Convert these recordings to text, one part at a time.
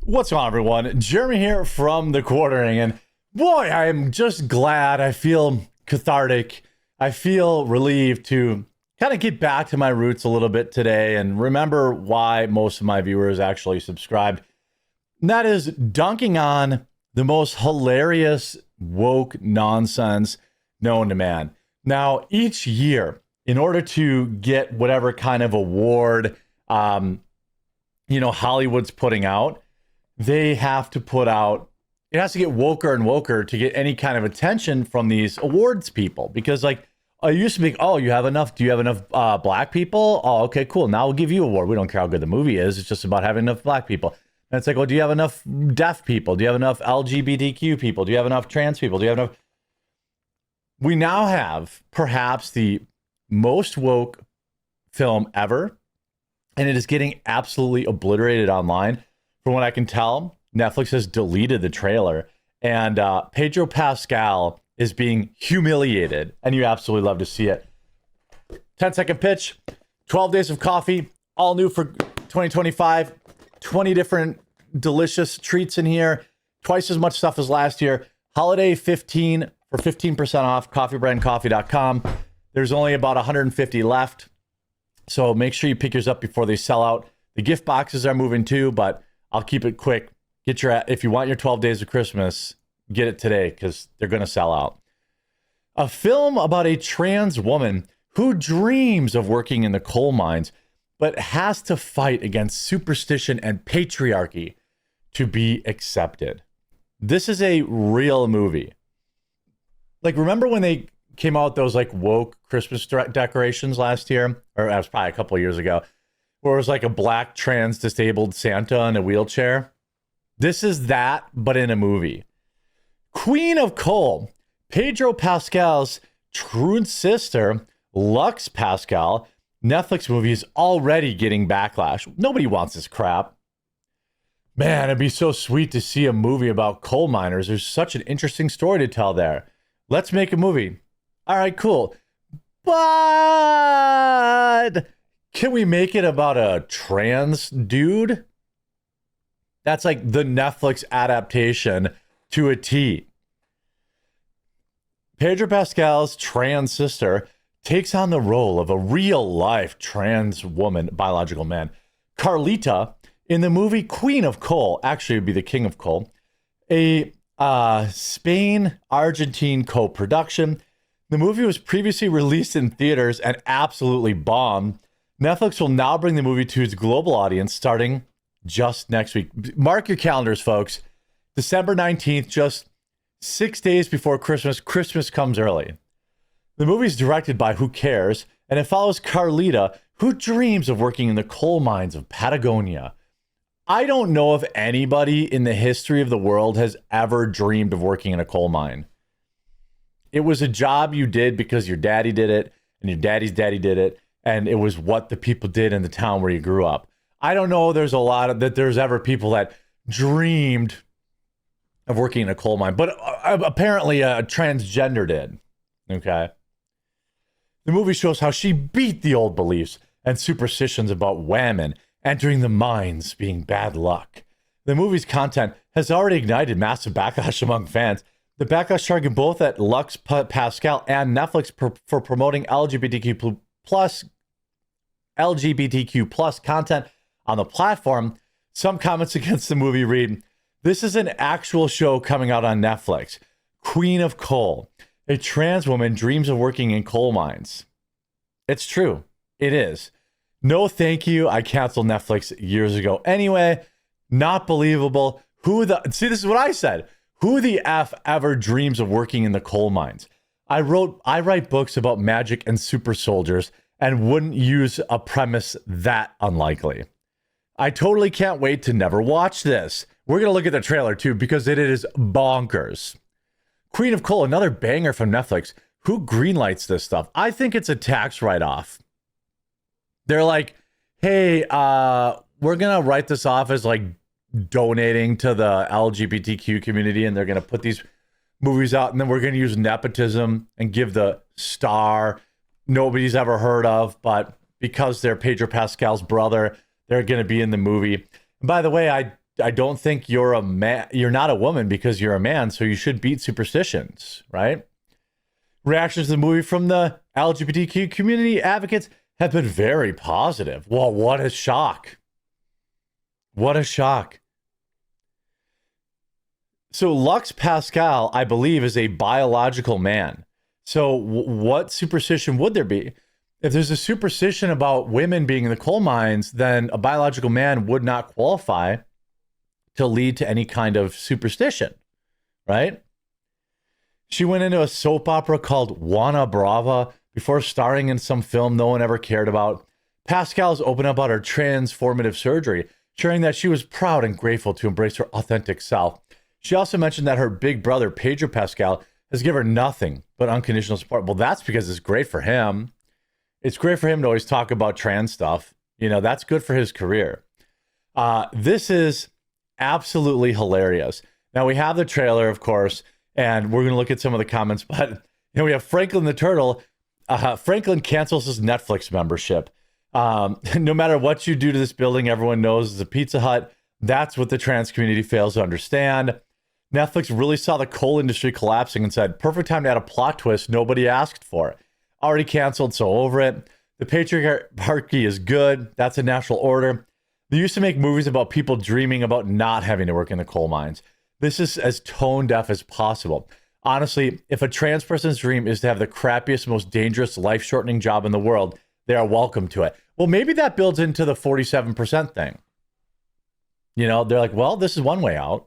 What's going on, everyone? Jeremy here from The Quartering, and boy, I am just glad. I feel cathartic. I feel relieved to kind of get back to my roots a little bit today and remember why most of my viewers actually subscribed. And that is dunking on the most hilarious woke nonsense known to man. Now, each year, in order to get whatever kind of award, Hollywood's putting out, they have to put out, it has to get woker and woker to get any kind of attention from these awards people. Because like, I used to be, do you have enough black people? Oh, okay, cool. Now we'll give you an award. We don't care how good the movie is. It's just about having enough black people. And it's like, do you have enough deaf people? Do you have enough LGBTQ people? Do you have enough trans people? Do you have enough? We now have perhaps the most woke film ever. And it is getting absolutely obliterated online. From what I can tell, Netflix has deleted the trailer, and Pedro Pascal is being humiliated, and you absolutely love to see it. 10-second pitch, 12 days of coffee, all new for 2025, 20 different delicious treats in here, twice as much stuff as last year. Holiday 15 for 15% off, coffeebrandcoffee.com. There's only about 150 left, so make sure you pick yours up before they sell out. The gift boxes are moving too, but I'll keep it quick. If you want your 12 days of Christmas, get it today because they're going to sell out. A film about a trans woman who dreams of working in the coal mines, but has to fight against superstition and patriarchy to be accepted. This is a real movie. Like, remember when they came out with those like woke Christmas decorations last year? Or that was probably a couple of years ago. Where it was like a black trans disabled Santa in a wheelchair. This is that, but in a movie. Queen of Coal, Pedro Pascal's true sister, Lux Pascal, Netflix movie is already getting backlash. Nobody wants this crap. Man, it'd be so sweet to see a movie about coal miners. There's such an interesting story to tell there. Let's make a movie. All right, cool. But can we make it about a trans dude? That's like the Netflix adaptation to a T. Pedro Pascal's trans sister takes on the role of a real-life trans woman, biological man. Carlita, in the movie Queen of Coal, actually would be the King of Coal, a Spain-Argentine co-production. The movie was previously released in theaters and absolutely bombed. Netflix will now bring the movie to its global audience starting just next week. Mark your calendars, folks. December 19th, just 6 days before Christmas. Christmas comes early. The movie is directed by Who Cares, and it follows Carlita, who dreams of working in the coal mines of Patagonia. I don't know if anybody in the history of the world has ever dreamed of working in a coal mine. It was a job you did because your daddy did it, and your daddy's daddy did it. And it was what the people did in the town where you grew up. I don't know there's ever people that dreamed of working in a coal mine, but apparently a transgender did. Okay. The movie shows how she beat the old beliefs and superstitions about women entering the mines being bad luck. The movie's content has already ignited massive backlash among fans. The backlash targeted both at Lux Pascal and Netflix for promoting LGBTQ plus content on the platform. Some comments against the movie read, "This is an actual show coming out on Netflix. Queen of Coal. A trans woman dreams of working in coal mines." It's true. It is. No, thank you. I canceled Netflix years ago. Anyway, not believable. See, this is what I said. Who the F ever dreams of working in the coal mines? I write books about magic and super soldiers and wouldn't use a premise that unlikely. I totally can't wait to never watch this. We're going to look at the trailer too because it is bonkers. Queen of Coal, another banger from Netflix. Who greenlights this stuff? I think it's a tax write-off. They're like, hey, we're going to write this off as like donating to the LGBTQ community, and they're going to put these movies out, and then we're going to use nepotism and give the star nobody's ever heard of, but because they're Pedro Pascal's brother, they're going to be in the movie. And by the way, I I don't think you're a man. You're not a woman because you're a man, so you should beat superstitions, right? Reactions to the movie from the LGBTQ community advocates have been very positive. Well, what a shock. What a shock. So Lux Pascal, I believe, is a biological man. So what superstition would there be? If there's a superstition about women being in the coal mines, then a biological man would not qualify to lead to any kind of superstition, right? She went into a soap opera called Juana Brava before starring in some film no one ever cared about. Pascal's opened up about her transformative surgery, sharing that she was proud and grateful to embrace her authentic self. She also mentioned that her big brother, Pedro Pascal, has given her nothing but unconditional support. Well, that's because it's great for him. It's great for him to always talk about trans stuff. You know, that's good for his career. This is absolutely hilarious. Now, we have the trailer, of course, and we're going to look at some of the comments, but you know, we have Franklin the Turtle. Franklin cancels his Netflix membership. No matter what you do to this building, everyone knows it's a Pizza Hut. That's what the trans community fails to understand. Netflix really saw the coal industry collapsing and said, perfect time to add a plot twist nobody asked for. Already canceled, so over it. The patriarchy is good. That's a natural order. They used to make movies about people dreaming about not having to work in the coal mines. This is as tone deaf as possible. Honestly, if a trans person's dream is to have the crappiest, most dangerous, life-shortening job in the world, they are welcome to it. Well, maybe that builds into the 47% thing. You know, they're like, well, this is one way out.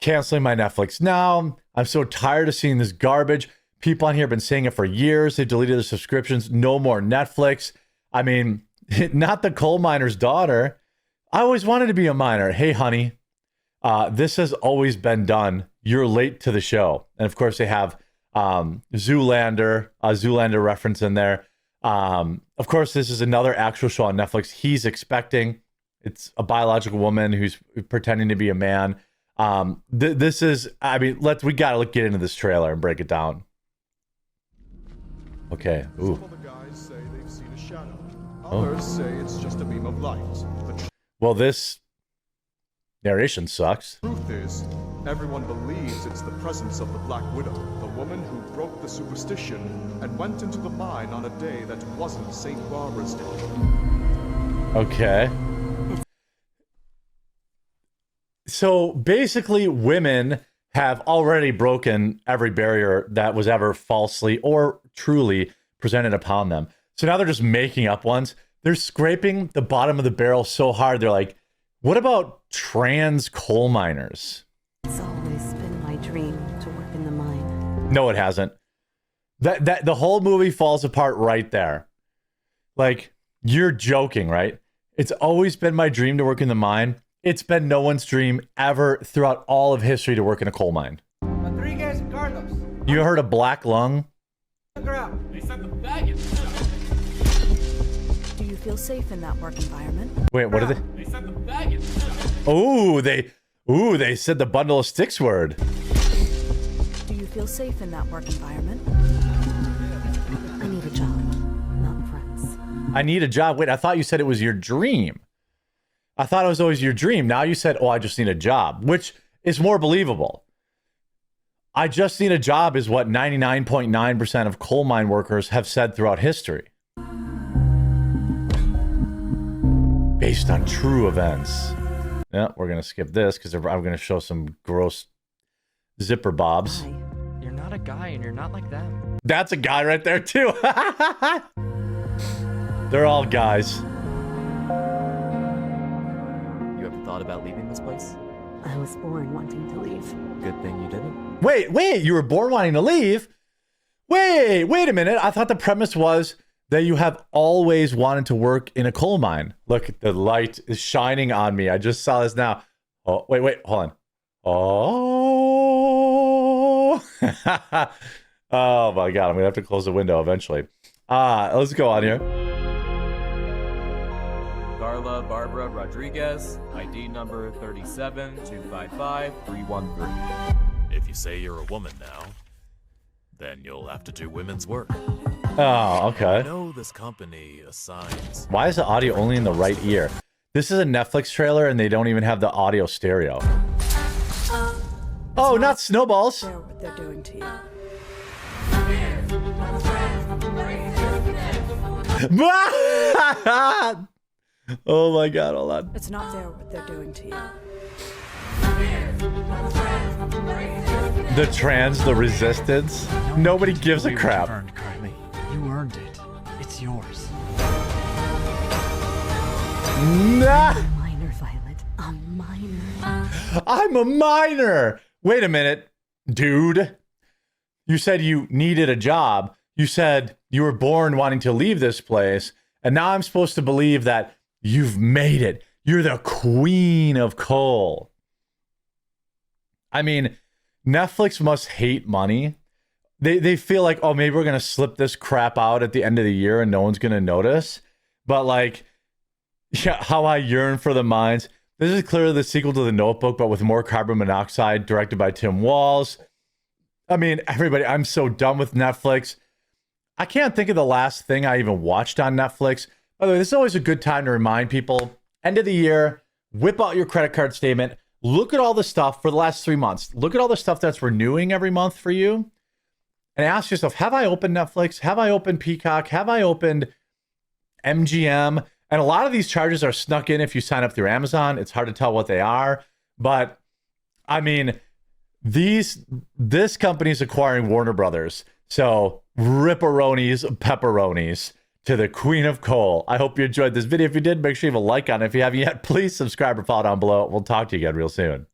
Canceling my Netflix now. I'm so tired of seeing this garbage. People on here have been saying it for years. They deleted their subscriptions. No more Netflix. I mean, not the coal miner's daughter. I always wanted to be a miner. Hey, honey, this has always been done. You're late to the show. And of course, they have Zoolander, a Zoolander reference in there. Of course, this is another actual show on Netflix. He's expecting. It's a biological woman who's pretending to be a man. This is, I mean, we gotta get into this trailer and break it down. Okay. Ooh. Some of the guys say they've seen a shadow. Others say it's just a beam of light. Well, this narration sucks. The truth is, everyone believes it's the presence of the Black Widow, the woman who broke the superstition and went into the mine on a day that wasn't St. Barbara's Day. Okay. So basically, women have already broken every barrier that was ever falsely or truly presented upon them. So now they're just making up ones. They're scraping the bottom of the barrel so hard. They're like, what about trans coal miners? It's always been my dream to work in the mine. No, it hasn't. That the whole movie falls apart right there. Like, you're joking, right? It's always been my dream to work in the mine. It's been no one's dream ever throughout all of history to work in a coal mine. Rodriguez and Carlos. You heard of black lung? They sent the baggage. Do you feel safe in that work environment? Wait, what are they? They sent the baggage. They said the bundle of sticks word. Do you feel safe in that work environment? I need a job, not friends. I need a job. Wait, I thought you said it was your dream. I thought it was always your dream. Now you said, oh, I just need a job, which is more believable. I just need a job is what 99.9% of coal mine workers have said throughout history. Based on true events. Yeah, we're going to skip this because I'm going to show some gross zipper bobs. Hi. You're not a guy and you're not like them. That's a guy right there, too. They're all guys. You ever thought about leaving this place? I was born wanting to leave. Good thing you didn't. Wait, you were born wanting to leave? Wait a minute. I thought the premise was that you have always wanted to work in a coal mine. Look, the light is shining on me. I just saw this now. Oh, wait, hold on. Oh. Oh my God, I'm gonna have to close the window eventually. Let's go on here. Carla Barbara Rodriguez, ID number 37255313. If you say you're a woman now, then you'll have to do women's work. Oh, okay. I know this company assigns... Why is the audio only in the right ear? This is a Netflix trailer and they don't even have the audio stereo. Oh, not snowballs. They're what they're doing to you. Oh my god, hold on. It's not fair what they're doing to you. The trans, the resistance. Nobody gives a crap. Earned, Carly. You earned it. It's yours. Nah, Minor, Violet. A minor. I'm a minor. Wait a minute, dude. You said you needed a job. You said you were born wanting to leave this place. And now I'm supposed to believe that you've made it. You're the queen of coal. I mean, Netflix must hate money. They feel like, oh, maybe we're going to slip this crap out at the end of the year and no one's going to notice. But like, yeah, how I yearn for the mines. This is clearly the sequel to The Notebook, but with more carbon monoxide, directed by Tim Walls. I mean, everybody, I'm so done with Netflix. I can't think of the last thing I even watched on Netflix. By the way, this is always a good time to remind people, end of the year, whip out your credit card statement, look at all the stuff for the last 3 months. Look at all the stuff that's renewing every month for you. And ask yourself, have I opened Netflix? Have I opened Peacock? Have I opened MGM? And a lot of these charges are snuck in if you sign up through Amazon. It's hard to tell what they are. But, I mean, this company's acquiring Warner Brothers. So, ripperonis, pepperonis to the queen of coal. I hope you enjoyed this video. If you did, make sure you have a like on it. If you haven't yet, please subscribe or follow down below. We'll talk to you again real soon.